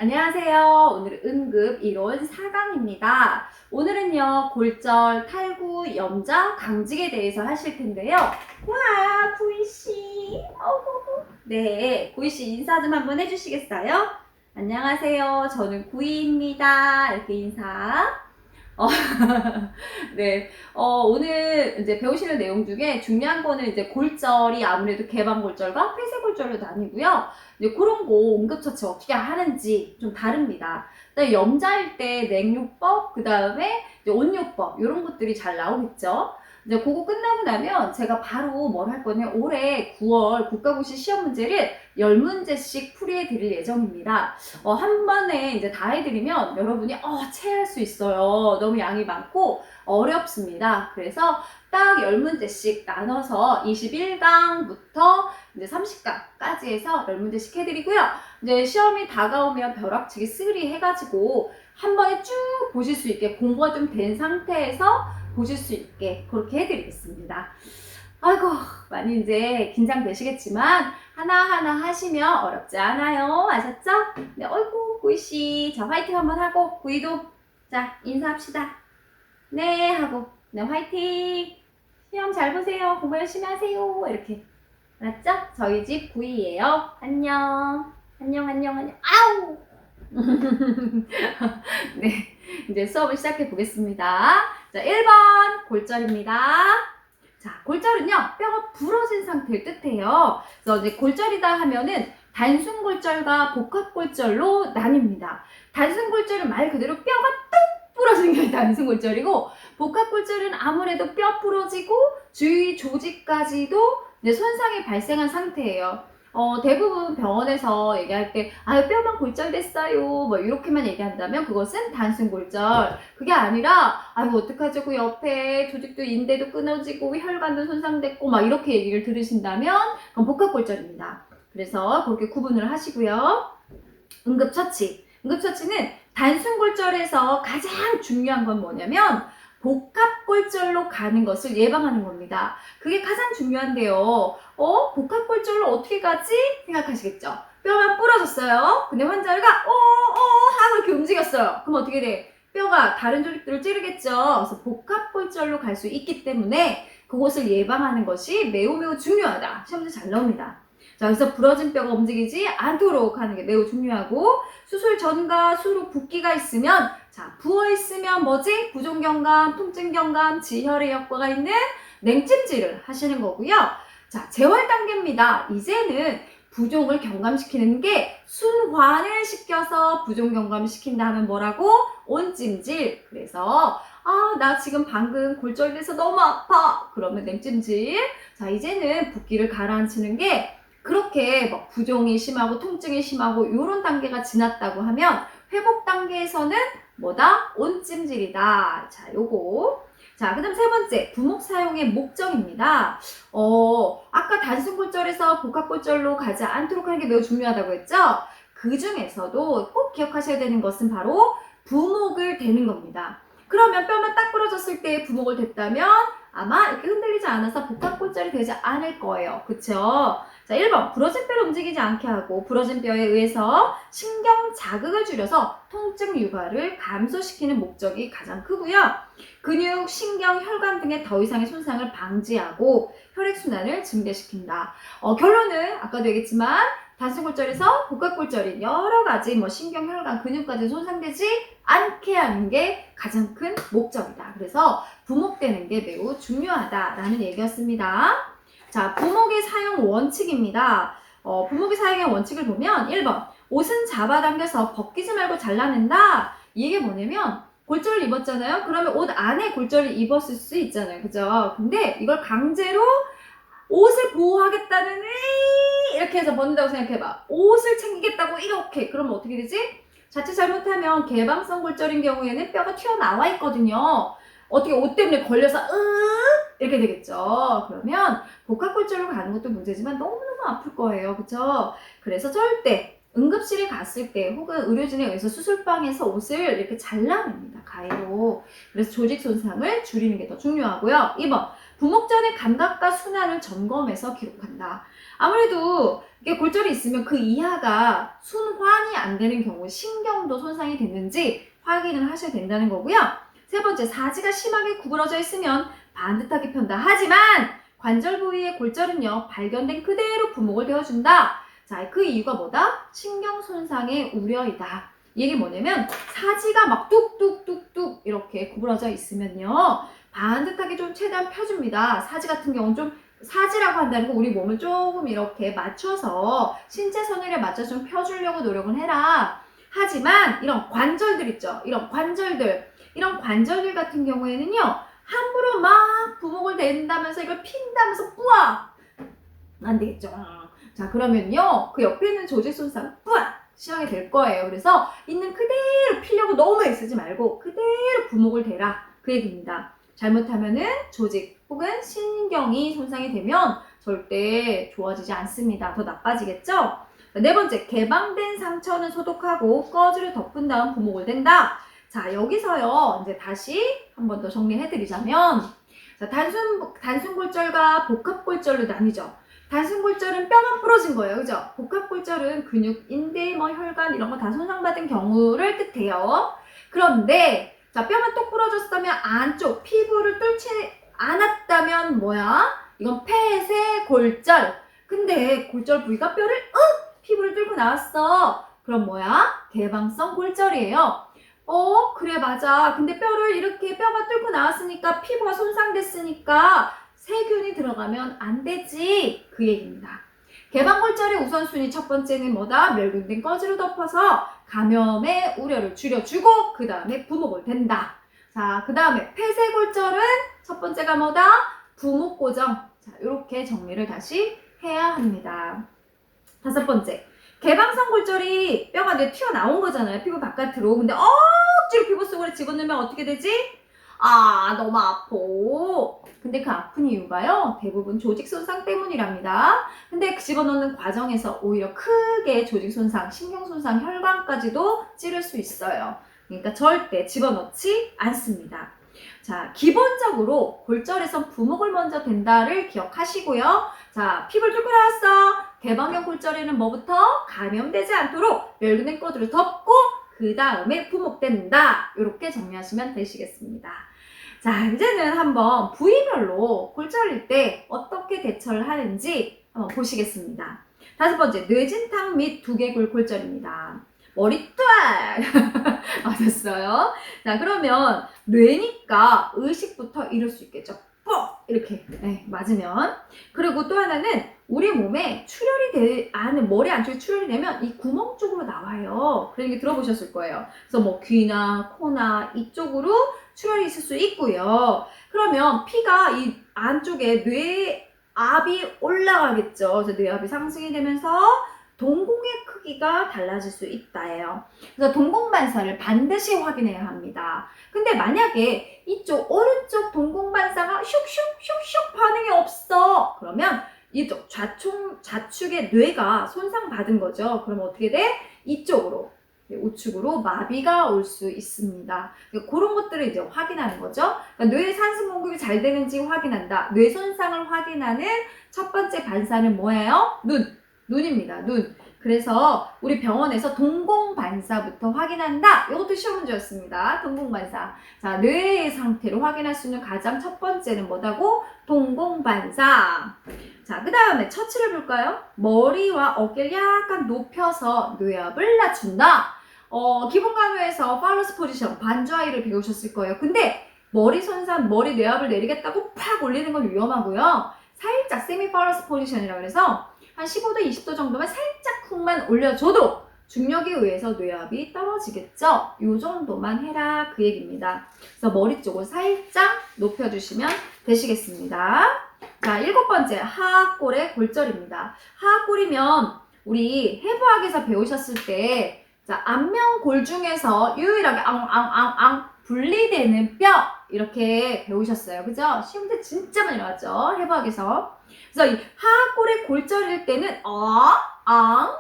안녕하세요. 오늘은 응급 이론 4강입니다. 오늘은요, 골절, 탈구, 염좌, 강직에 대해서 하실 텐데요. 와, 구이씨. 네, 구이씨 인사 좀 한번 해주시겠어요? 안녕하세요. 저는 구이입니다. 이렇게 인사. 어, 네. 오늘 이제 배우시는 내용 중에 중요한 거는 이제 골절이 아무래도 개방골절과 폐쇄골절로 나뉘고요. 이제 그런 거 응급처치 어떻게 하는지 좀 다릅니다. 그다음에 염자일 때 냉요법, 그 다음에 온요법, 이런 것들이 잘 나오겠죠. 이제 그거 끝나고 나면 제가 바로 뭘 할 거냐, 올해 9월 국가고시 시험 문제를 10문제씩 풀이해 드릴 예정입니다. 한 번에 이제 다 해드리면 여러분이 체할 수 있어요. 너무 양이 많고 어렵습니다. 그래서 딱 10문제씩 나눠서 21강부터 이제 30강까지 해서 10문제씩 해드리고요. 이제 시험이 다가오면 벼락치기 3 해가지고 한 번에 쭉 보실 수 있게 공부가 좀 된 상태에서 보실 수 있게 그렇게 해드리겠습니다. 아이고, 많이 이제 긴장되시겠지만 하나하나 하시면 어렵지 않아요. 아셨죠? 네, 어이구, 구이씨. 자, 화이팅 한번 하고, 구이도. 자, 인사합시다. 네, 하고. 네, 화이팅. 시험 잘 보세요. 공부 열심히 하세요. 이렇게. 알았죠? 저희 집 구이예요. 안녕. 안녕, 안녕, 안녕. 아우! 네, 이제 수업을 시작해 보겠습니다. 자, 1번 골절입니다. 자, 골절은요, 뼈가 부러진 상태를 뜻해요. 그래서 이제 골절이다 하면은 단순골절과 복합골절로 나뉩니다. 단순골절은 말 그대로 뼈가 뚝 부러지는 게 단순골절이고, 복합골절은 아무래도 뼈 부러지고 주위 조직까지도 손상이 발생한 상태예요. 대부분 병원에서 얘기할 때, 뼈만 골절됐어요. 뭐, 이렇게만 얘기한다면 그것은 단순골절. 그게 아니라, 어떡하죠? 그 옆에 조직도 인대도 끊어지고, 혈관도 손상됐고, 막 이렇게 얘기를 들으신다면, 그건 복합골절입니다. 그래서 그렇게 구분을 하시고요. 응급처치. 응급처치는 단순골절에서 가장 중요한 건 뭐냐면, 복합골절로 가는 것을 예방하는 겁니다. 그게 가장 중요한데요. 복합골절로 어떻게 가지? 생각하시겠죠? 뼈가 부러졌어요. 근데 환자가 하고 이렇게 움직였어요. 그럼 어떻게 돼? 뼈가 다른 조직들을 찌르겠죠. 그래서 복합골절로 갈 수 있기 때문에 그것을 예방하는 것이 매우 매우 중요하다. 시험지 잘 나옵니다. 자, 그래서 부러진 뼈가 움직이지 않도록 하는 게 매우 중요하고, 수술 전과 수후 붓기가 있으면, 자, 부어있으면 뭐지? 부종경감, 통증경감, 지혈의 효과가 있는 냉찜질을 하시는 거고요. 자, 재활 단계입니다. 이제는 부종을 경감시키는 게 순환을 시켜서 부종 경감을 시킨다 하면 뭐라고? 온찜질. 그래서 나 지금 방금 골절돼서 너무 아파. 그러면 냉찜질. 자, 이제는 붓기를 가라앉히는 게 그렇게 막 부종이 심하고 통증이 심하고 이런 단계가 지났다고 하면 회복 단계에서는 뭐다? 온찜질이다. 자, 요거. 자, 그 다음 세 번째, 부목 사용의 목적입니다. 아까 단순골절에서 복합골절로 가지 않도록 하는 게 매우 중요하다고 했죠? 그 중에서도 꼭 기억하셔야 되는 것은 바로 부목을 대는 겁니다. 그러면 뼈만 딱 부러졌을 때 부목을 댔다면 아마 이렇게 흔들리지 않아서 복합골절이 되지 않을 거예요. 그쵸? 자, 1번, 부러진 뼈를 움직이지 않게 하고 부러진 뼈에 의해서 신경 자극을 줄여서 통증 유발을 감소시키는 목적이 가장 크고요. 근육, 신경, 혈관 등의 더 이상의 손상을 방지하고 혈액순환을 증대시킨다. 결론은 아까도 얘기했지만 단순골절에서 복합골절인 여러 가지 신경, 혈관, 근육까지 손상되지 않게 하는 게 가장 큰 목적이다. 그래서 부목되는 게 매우 중요하다라는 얘기였습니다. 자, 부목의 사용 원칙입니다. 부목의 사용의 원칙을 보면 1번, 옷은 잡아당겨서 벗기지 말고 잘라낸다. 이게 뭐냐면 골절을 입었잖아요. 그러면 옷 안에 골절을 입었을 수 있잖아요. 그죠? 근데 이걸 강제로 옷을 보호하겠다는 이렇게 해서 벗는다고 생각해봐. 옷을 챙기겠다고 이렇게. 그러면 어떻게 되지? 자칫 잘못하면 개방성 골절인 경우에는 뼈가 튀어나와 있거든요. 어떻게 옷 때문에 걸려서 이렇게 되겠죠. 그러면 복합골절로 가는 것도 문제지만 너무너무 아플 거예요. 그쵸? 그래서 절대 응급실에 갔을 때 혹은 의료진에 의해서 수술방에서 옷을 이렇게 잘라냅니다. 가위로. 그래서 조직 손상을 줄이는 게 더 중요하고요. 2번, 부목 전의 감각과 순환을 점검해서 기록한다. 아무래도 이게 골절이 있으면 그 이하가 순환이 안 되는 경우 신경도 손상이 됐는지 확인을 하셔야 된다는 거고요. 세 번째, 사지가 심하게 구부러져 있으면 반듯하게 편다. 하지만 관절 부위의 골절은요, 발견된 그대로 부목을 대어준다. 자, 그 이유가 뭐다? 신경 손상의 우려이다. 이게 뭐냐면 사지가 막 뚝뚝뚝뚝 이렇게 구부러져 있으면요, 반듯하게 좀 최대한 펴줍니다. 사지 같은 경우는 좀, 사지라고 한다는 건 우리 몸을 조금 이렇게 맞춰서 신체 선율에 맞춰 좀 펴주려고 노력을 해라. 하지만 이런 관절들 있죠. 이런 관절들 같은 경우에는요, 함부로 막 부목을 댄다면서 이걸 핀다면서 뿌아! 안 되겠죠. 자, 그러면요, 그 옆에 있는 조직 손상 뿌아! 심하게 될 거예요. 그래서 있는 그대로 피려고 너무 애쓰지 말고 그대로 부목을 대라. 그 얘기입니다. 잘못하면은 조직 혹은 신경이 손상이 되면 절대 좋아지지 않습니다. 더 나빠지겠죠? 네 번째, 개방된 상처는 소독하고 꺼즈를 덮은 다음 부목을 댄다. 자, 여기서요, 이제 다시 한 번 더 정리해드리자면, 자, 단순골절과 복합골절로 나뉘죠. 단순골절은 뼈만 부러진 거예요. 그죠? 복합골절은 근육, 인대, 혈관 이런 거 다 손상받은 경우를 뜻해요. 그런데, 자, 뼈만 똑 부러졌다면 안쪽 피부를 뚫지 않았다면 뭐야? 이건 폐쇄골절. 근데 골절 부위가 피부를 뚫고 나왔어. 그럼 뭐야? 개방성 골절이에요. 그래, 맞아. 근데 뼈가 뚫고 나왔으니까 피부가 손상됐으니까 세균이 들어가면 안 되지. 그 얘기입니다. 개방골절의 우선순위 첫 번째는 뭐다? 멸균된 꺼즈로 덮어서 감염의 우려를 줄여주고 그 다음에 부목을 댄다. 자, 그 다음에 폐쇄골절은 첫 번째가 뭐다? 부목 고정. 자, 이렇게 정리를 다시 해야 합니다. 다섯 번째, 개방성 골절이 뼈가 내 튀어나온 거잖아요. 피부 바깥으로. 근데 억지로 피부 속으로 집어넣으면 어떻게 되지? 너무 아파. 근데 그 아픈 이유가요, 대부분 조직 손상 때문이랍니다. 근데 그 집어넣는 과정에서 오히려 크게 조직 손상, 신경 손상, 혈관까지도 찌를 수 있어요. 그러니까 절대 집어넣지 않습니다. 자, 기본적으로 골절에선 부목을 먼저 댄다를 기억하시고요. 자, 피부를 뚫고 나왔어. 개방형 골절에는 뭐부터? 감염되지 않도록 멸균된 꺼즈를 덮고 그 다음에 부목된다. 이렇게 정리하시면 되시겠습니다. 자, 이제는 한번 부위별로 골절일 때 어떻게 대처를 하는지 한번 보시겠습니다. 다섯 번째, 뇌진탕 및 두개골 골절입니다. 머리 뚜악! 맞았어요. 자, 그러면 뇌니까 의식부터 잃을 수 있겠죠. 뻑! 이렇게 맞으면. 그리고 또 하나는 우리 몸에 머리 안쪽에 출혈이 되면 이 구멍 쪽으로 나와요. 그런 얘기 들어보셨을 거예요. 그래서 뭐 귀나 코나 이쪽으로 출혈이 있을 수 있고요. 그러면 피가 이 안쪽에 뇌압이 올라가겠죠. 그래서 뇌압이 상승이 되면서 동공의 크기가 달라질 수 있다예요. 그래서 동공반사를 반드시 확인해야 합니다. 근데 만약에 이쪽 오른쪽 동공반사가 슉슉슉슉 반응이 없어. 그러면 이쪽 좌측의 뇌가 손상받은 거죠. 그러면 어떻게 돼? 이쪽으로, 우측으로 마비가 올 수 있습니다. 그런 것들을 이제 확인하는 거죠. 그러니까 뇌의 산소 공급이 잘 되는지 확인한다. 뇌 손상을 확인하는 첫 번째 반사는 뭐예요? 눈입니다. 눈. 그래서 우리 병원에서 동공반사부터 확인한다. 이것도 시험 문제였습니다. 동공반사. 자, 뇌의 상태를 확인할 수 있는 가장 첫 번째는 뭐다고? 동공반사. 자, 그 다음에 처치를 볼까요? 머리와 어깨를 약간 높여서 뇌압을 낮춘다. 기본 간호에서 팔로스 포지션, 반좌이를 배우셨을 거예요. 근데 머리 뇌압을 내리겠다고 팍 올리는 건 위험하고요. 살짝 세미 팔로스 포지션이라고 해서 한 15도, 20도 정도만 살짝 쿵만 올려줘도 중력에 의해서 뇌압이 떨어지겠죠? 이 정도만 해라, 그 얘기입니다. 그래서 머리 쪽을 살짝 높여주시면 되시겠습니다. 자, 7번째, 하악골의 골절입니다. 하악골이면 우리 해부학에서 배우셨을 때, 자, 안면골 중에서 유일하게 분리되는 뼈, 이렇게 배우셨어요. 그죠? 시험 때 진짜 많이 나왔죠? 해부학에서. 그래서 이 하악골의 골절일 때는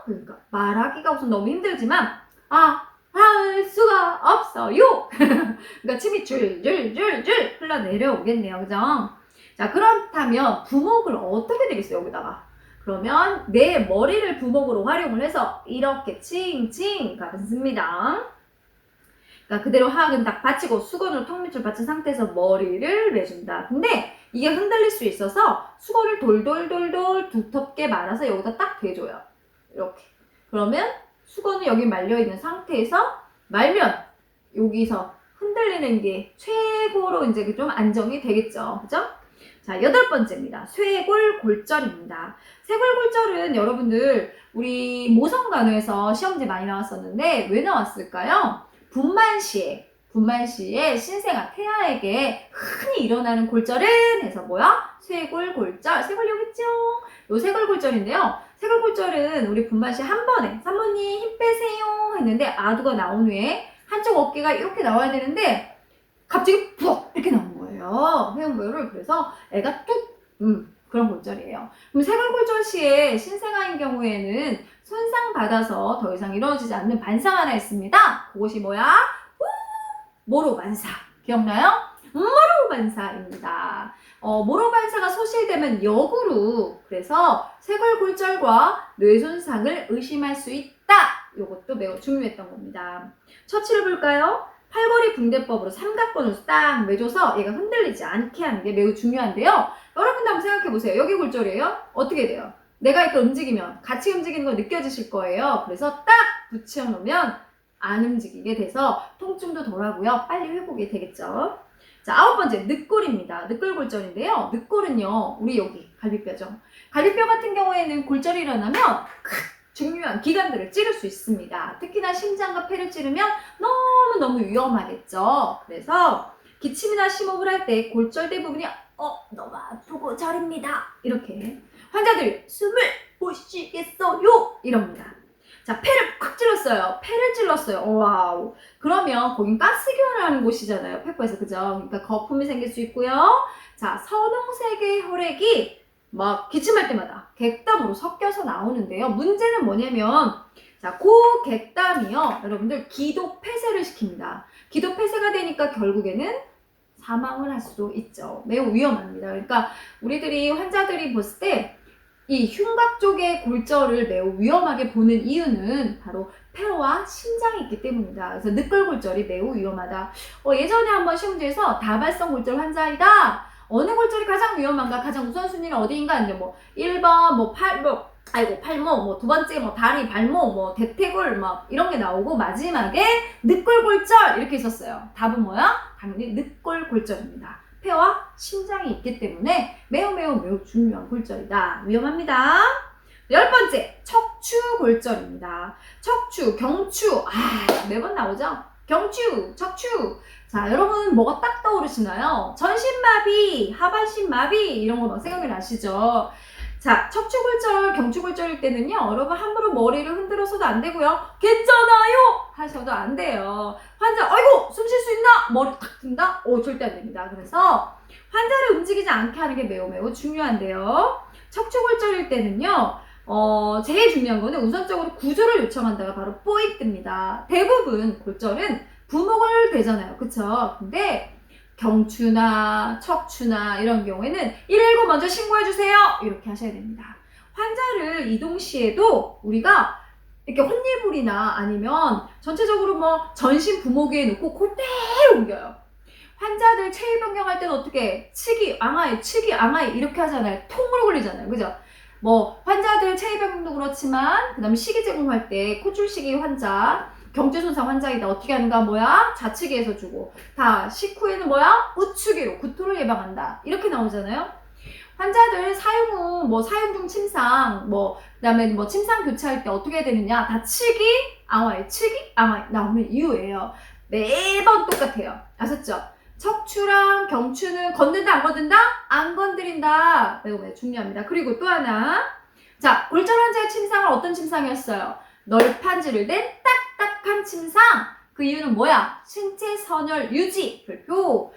그러니까 말하기가 우선 너무 힘들지만 할 수가 없어요. 그러니까 침이 줄줄줄줄 흘러내려오겠네요. 그죠? 자, 그렇다면 부목을 어떻게 되겠어요, 여기다가? 그러면 내 머리를 부목으로 활용을 해서 이렇게 칭칭 가습니다. 그러니까 그대로 하악은 딱 받치고 수건으로 턱 밑을 받친 상태에서 머리를 내준다. 근데 이게 흔들릴 수 있어서 수건을 돌돌돌돌 두텁게 말아서 여기다 딱 대줘요. 이렇게. 그러면 수건은 여기 말려있는 상태에서 말면 여기서 흔들리는 게 최고로 이제 좀 안정이 되겠죠. 그죠? 자, 8번째입니다. 쇄골골절입니다. 쇄골골절은 여러분들 우리 모성간호에서 시험지 많이 나왔었는데 왜 나왔을까요? 분만 시에 신생아 태아에게 흔히 일어나는 골절은 해서 뭐야? 쇄골골절. 쇄골 여기 있죠? 요 쇄골골절인데요. 쇄골골절은 우리 분만 시에 한 번에 사모님 힘 빼세요 했는데 아두가 나온 후에 한쪽 어깨가 이렇게 나와야 되는데 갑자기 푹 이렇게 나온 거예요. 회음부를. 그래서 애가 뚝 그런 골절이에요. 그럼 쇄골골절 시에 신생아인 경우에는 손상받아서 더 이상 이루어지지 않는 반상 하나 있습니다. 그것이 뭐야? 모로반사. 기억나요? 모로반사입니다. 모로반사가 소실되면 역으로 그래서 쇄골골절과 뇌손상을 의심할 수 있다. 이것도 매우 중요했던 겁니다. 처치를 볼까요? 팔걸이 붕대법으로 삼각권을 딱 매줘서 얘가 흔들리지 않게 하는 게 매우 중요한데요. 여러분도 한번 생각해 보세요. 여기 골절이에요? 어떻게 돼요? 내가 이렇게 움직이면 같이 움직이는 거 느껴지실 거예요. 그래서 딱 붙여놓으면 안 움직이게 돼서 통증도 덜하고요. 빨리 회복이 되겠죠. 자, 9번째 늑골입니다. 늑골골절인데요. 늑골은요, 우리 여기 갈비뼈죠. 갈비뼈 같은 경우에는 골절이 일어나면 중요한 기관들을 찌를 수 있습니다. 특히나 심장과 폐를 찌르면 너무너무 위험하겠죠. 그래서 기침이나 심호흡을 할 때 골절대 부분이 너무 아프고 저립니다. 이렇게 환자들이 숨을 못 쉬겠어요. 이럽니다. 자, 폐를 콱 찔렀어요. 폐를 찔렀어요. 와우. 그러면 거긴 가스 교환하는 곳이잖아요. 폐부에서. 그죠? 그러니까 거품이 생길 수 있고요. 자, 선홍색의 혈액이 막 기침할 때마다 객담으로 섞여서 나오는데요. 문제는 뭐냐면 자, 그 객담이요. 여러분들 기도 폐쇄를 시킵니다. 기도 폐쇄가 되니까 결국에는 사망을 할 수도 있죠. 매우 위험합니다. 그러니까 우리들이 환자들이 봤을 때 이 흉곽 쪽의 골절을 매우 위험하게 보는 이유는 바로 폐와 심장이 있기 때문이다. 그래서 늑골골절이 매우 위험하다. 예전에 한번 시험지에서 다발성 골절 환자이다. 어느 골절이 가장 위험한가? 가장 우선순위는 어디인가? 이제 1번 팔목, 두 번째 다리, 발목, 대퇴골 이런 게 나오고 마지막에 늑골골절 이렇게 있었어요. 답은 뭐야? 당연히 늑골골절입니다. 폐와 심장이 있기 때문에 매우 중요한 골절이다. 위험합니다. 10번째, 척추골절입니다. 척추, 경추. 매번 나오죠? 경추, 척추. 자, 여러분 뭐가 딱 떠오르시나요? 전신마비, 하반신마비 이런 거 막 생각이 나시죠? 자, 척추골절, 경추골절일 때는요, 여러분 함부로 머리를 흔들어서도 안 되고요. 괜찮아요! 하셔도 안 돼요. 환자, 아이고! 숨 쉴 수 있나? 머리 탁 든다? 절대 안 됩니다. 그래서 환자를 움직이지 않게 하는 게 매우 중요한데요. 척추골절일 때는요, 제일 중요한 거는 우선적으로 구조를 요청한다가 바로 포인트입니다. 대부분 골절은 부목을 대잖아요. 그쵸? 근데 경추나 척추나 이런 경우에는 119 먼저 신고해주세요. 이렇게 하셔야 됩니다. 환자를 이동 시에도 우리가 이렇게 혼일불이나 아니면 전체적으로 전신 부모기에 놓고 그대로 옮겨요. 환자들 체위 변경할 때는 어떻게 치기, 앙하이 이렇게 하잖아요. 통으로 굴리잖아요. 그죠? 환자들 체위 변경도 그렇지만 그 다음에 식이 제공할 때 코출식이 환자 경추손상 환자이다. 어떻게 하는가? 좌측에서 주고 다 식후에는 우측으로 구토를 예방한다. 이렇게 나오잖아요. 환자들 사용 후 사용 중 침상 그다음에 침상 교체할 때 어떻게 해야 되느냐? 다 치기 앙하이 나오는 이유예요. 매번 똑같아요. 아셨죠? 척추랑 경추는 건든다 안 건든다? 안 건드린다. 매우 중요합니다. 그리고 또 하나. 자, 골절 환자의 침상은 어떤 침상이었어요? 널판지를 낸 딱딱한 침상. 그 이유는 뭐야? 신체 선열 유지 별표.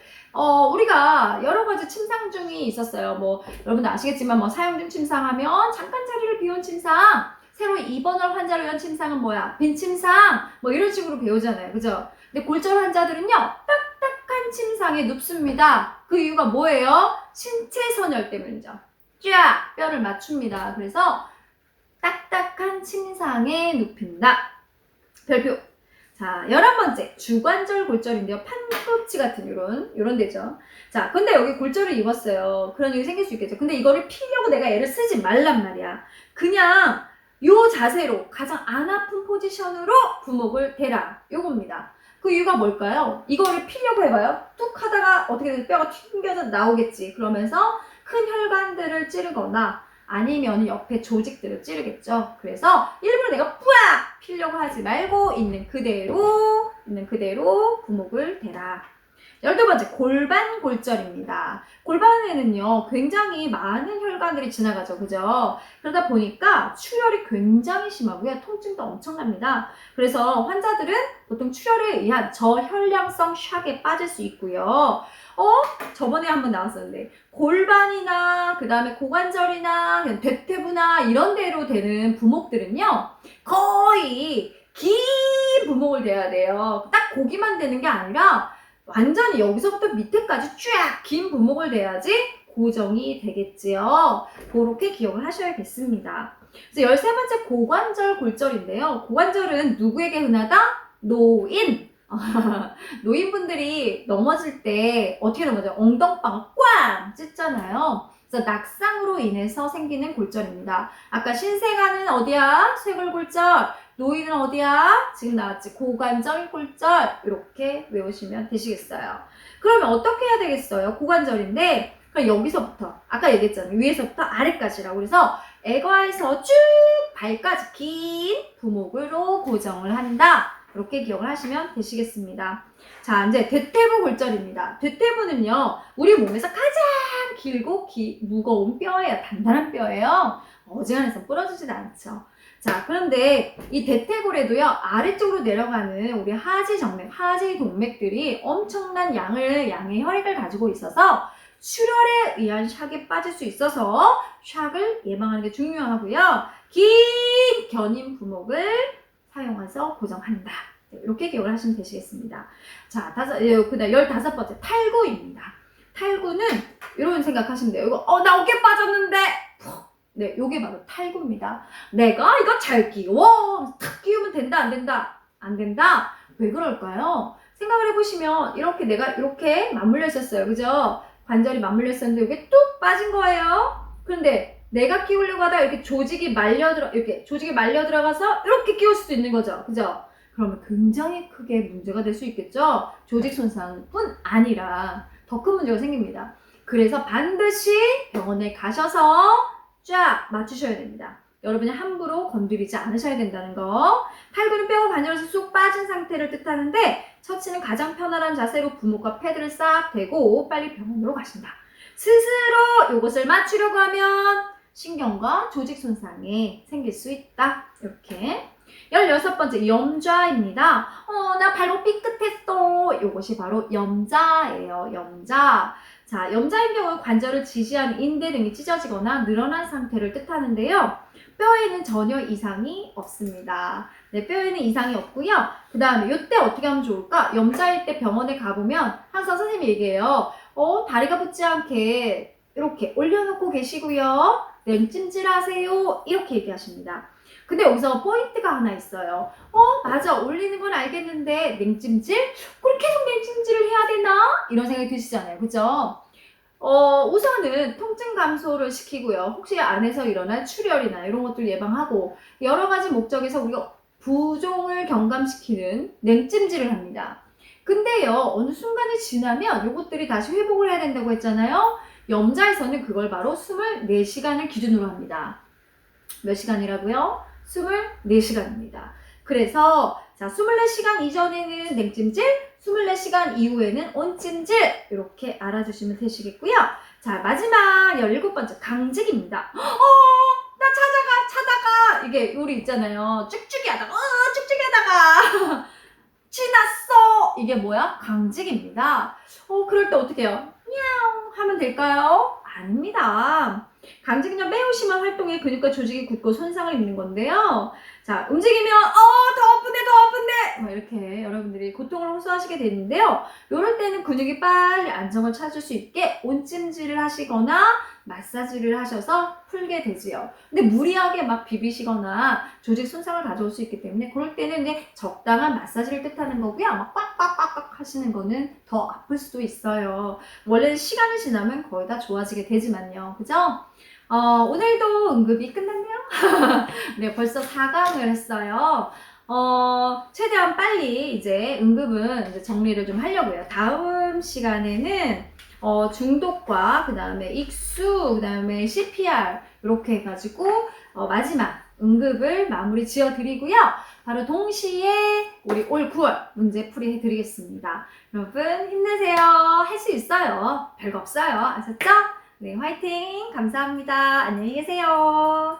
우리가 여러 가지 침상 중이 있었어요. 여러분들 아시겠지만 사용 중 침상하면 잠깐 자리를 비운 침상, 새로 입원할 환자를 위한 침상은 뭐야? 빈침상 뭐 이런 식으로 배우잖아요. 그죠? 근데 골절 환자들은요 딱딱한 침상에 눕습니다. 그 이유가 뭐예요? 신체 선열 때문이죠. 쫙 뼈를 맞춥니다. 그래서 딱딱한 침상에 눕힌다. 별표. 자, 11번째 주관절 골절인데요. 판꿈치 같은 요런 데죠. 자, 근데 여기 골절을 입었어요. 그런 일이 생길 수 있겠죠. 근데 이거를 피려고 내가 애를 쓰지 말란 말이야. 그냥 요 자세로 가장 안 아픈 포지션으로 부목을 대라. 요겁니다. 그 이유가 뭘까요? 이거를 피려고 해봐요. 뚝 하다가 어떻게 되면 뼈가 튕겨져 나오겠지. 그러면서 큰 혈관들을 찌르거나 아니면 옆에 조직들을 찌르겠죠. 그래서 일부러 내가 뿌악 피려고 하지 말고 있는 그대로 부목을 대라. 12번째 골반 골절입니다. 골반에는요 굉장히 많은 혈관들이 지나가죠. 그죠? 그러다 보니까 출혈이 굉장히 심하고요. 통증도 엄청납니다. 그래서 환자들은 보통 출혈에 의한 저혈량성 샥에 빠질 수 있고요. 저번에 한번 나왔었는데 골반이나 그 다음에 고관절이나 대퇴부나 이런 데로 되는 부목들은요 거의 긴 부목을 대야 돼요. 딱 고기만 되는 게 아니라 완전히 여기서부터 밑에까지 쫙 긴 부목을 대야지 고정이 되겠지요. 그렇게 기억을 하셔야겠습니다. 그래서 13번째 고관절 골절인데요. 고관절은 누구에게 흔하다? 노인. 노인분들이 넘어질 때 어떻게 넘어져요? 엉덩방을 꽝 찢잖아요. 그래서 낙상으로 인해서 생기는 골절입니다. 아까 신생아는 어디야? 쇄골골절. 노인은 어디야? 지금 나왔지. 고관절 골절. 이렇게 외우시면 되시겠어요. 그러면 어떻게 해야 되겠어요? 고관절인데 그럼 여기서부터 아까 얘기했잖아요. 위에서부터 아래까지라고. 그래서 애과에서 쭉 발까지 긴 부목으로 고정을 한다. 이렇게 기억을 하시면 되시겠습니다. 자, 이제 대퇴부 골절입니다. 대퇴부는요, 우리 몸에서 가장 길고 무거운 뼈예요. 단단한 뼈예요. 어지간해서 부러지진 않죠. 자, 그런데 이 대퇴골에도요, 아래쪽으로 내려가는 우리 하지 정맥, 하지 동맥들이 엄청난 양의 혈액을 가지고 있어서 출혈에 의한 샥에 빠질 수 있어서 샥을 예방하는 게 중요하고요. 긴 견인 부목을 사용해서 고정한다. 이렇게 기억을 하시면 되시겠습니다. 자, 그다음 15번째 탈구입니다. 탈구는 이런 생각하시면 돼요. 이거 나 어깨 빠졌는데 네, 요게 바로 탈구입니다. 내가 이거 잘 끼워 탁 끼우면 된다 안 된다? 안 된다. 왜 그럴까요? 생각을 해보시면 이렇게 내가 이렇게 맞물려 있었어요. 그죠? 관절이 맞물려 있었는데 이게 뚝 빠진 거예요. 그런데 내가 끼우려고 하다가 이렇게 조직이 말려 들어가서 이렇게 끼울 수도 있는 거죠. 그죠? 그러면 굉장히 크게 문제가 될 수 있겠죠? 조직 손상뿐 아니라 더 큰 문제가 생깁니다. 그래서 반드시 병원에 가셔서 쫙 맞추셔야 됩니다. 여러분이 함부로 건드리지 않으셔야 된다는 거. 탈구는 뼈가 관절에서 쏙 빠진 상태를 뜻하는데 처치는 가장 편안한 자세로 부목과 패드를 싹 대고 빨리 병원으로 가신다. 스스로 이것을 맞추려고 하면 신경과 조직 손상이 생길 수 있다. 이렇게. 16번째 염좌입니다. 나 발목 삐끗했어. 이것이 바로 염좌예요. 염좌. 자, 염좌인 경우 관절을 지지한 인대 등이 찢어지거나 늘어난 상태를 뜻하는데요. 뼈에는 전혀 이상이 없습니다. 네, 뼈에는 이상이 없고요. 그 다음에 이때 어떻게 하면 좋을까? 염좌일 때 병원에 가보면 항상 선생님이 얘기해요. 다리가 붙지 않게 이렇게 올려놓고 계시고요. 냉찜질하세요. 이렇게 얘기하십니다. 근데 여기서 포인트가 하나 있어요. 맞아. 올리는 건 알겠는데 냉찜질? 그럼 계속 냉찜질을 해야 되나? 이런 생각이 드시잖아요. 그죠? 우선은 통증 감소를 시키고요. 혹시 안에서 일어난 출혈이나 이런 것들 예방하고 여러 가지 목적에서 우리가 부종을 경감시키는 냉찜질을 합니다. 근데요, 어느 순간이 지나면 이것들이 다시 회복을 해야 된다고 했잖아요. 염좌에서는 그걸 바로 24시간을 기준으로 합니다. 몇 시간이라고요? 24시간입니다. 그래서 자, 24시간 이전에는 냉찜질, 24시간 이후에는 온찜질 이렇게 알아주시면 되시겠고요. 자, 마지막 17번째 강직입니다. 나 차다가 이게 우리 있잖아요. 쭉쭉이 하다가 지났어. 이게 뭐야? 강직입니다. 그럴 때 어떻게 해요? 냐옹 하면 될까요? 아닙니다. 강직력 매우 심한 활동에 근육과 조직이 굳고 손상을 입는 건데요. 자, 움직이면 더 아픈데 막 이렇게 여러분들이 고통을 호소하시게 되는데요. 이럴 때는 근육이 빨리 안정을 찾을 수 있게 온찜질을 하시거나 마사지를 하셔서 풀게 되지요. 근데 무리하게 막 비비시거나 조직 손상을 가져올 수 있기 때문에 그럴 때는 이제 적당한 마사지를 뜻하는 거고요. 막 꽉꽉꽉꽉 하시는 거는 더 아플 수도 있어요. 원래는 시간이 지나면 거의 다 좋아지게 되지만요. 그죠? 오늘도 응급이 끝났네요. 네, 벌써 4강을 했어요. 최대한 빨리 이제 응급은 이제 정리를 좀 하려고요. 다음 시간에는 중독과 그 다음에 익수, 그 다음에 CPR 이렇게 해가지고 마지막 응급을 마무리 지어 드리고요. 바로 동시에 우리 올 9월 문제 풀이 해드리겠습니다. 여러분 힘내세요. 할 수 있어요. 별거 없어요. 아셨죠? 네, 화이팅! 감사합니다. 안녕히 계세요.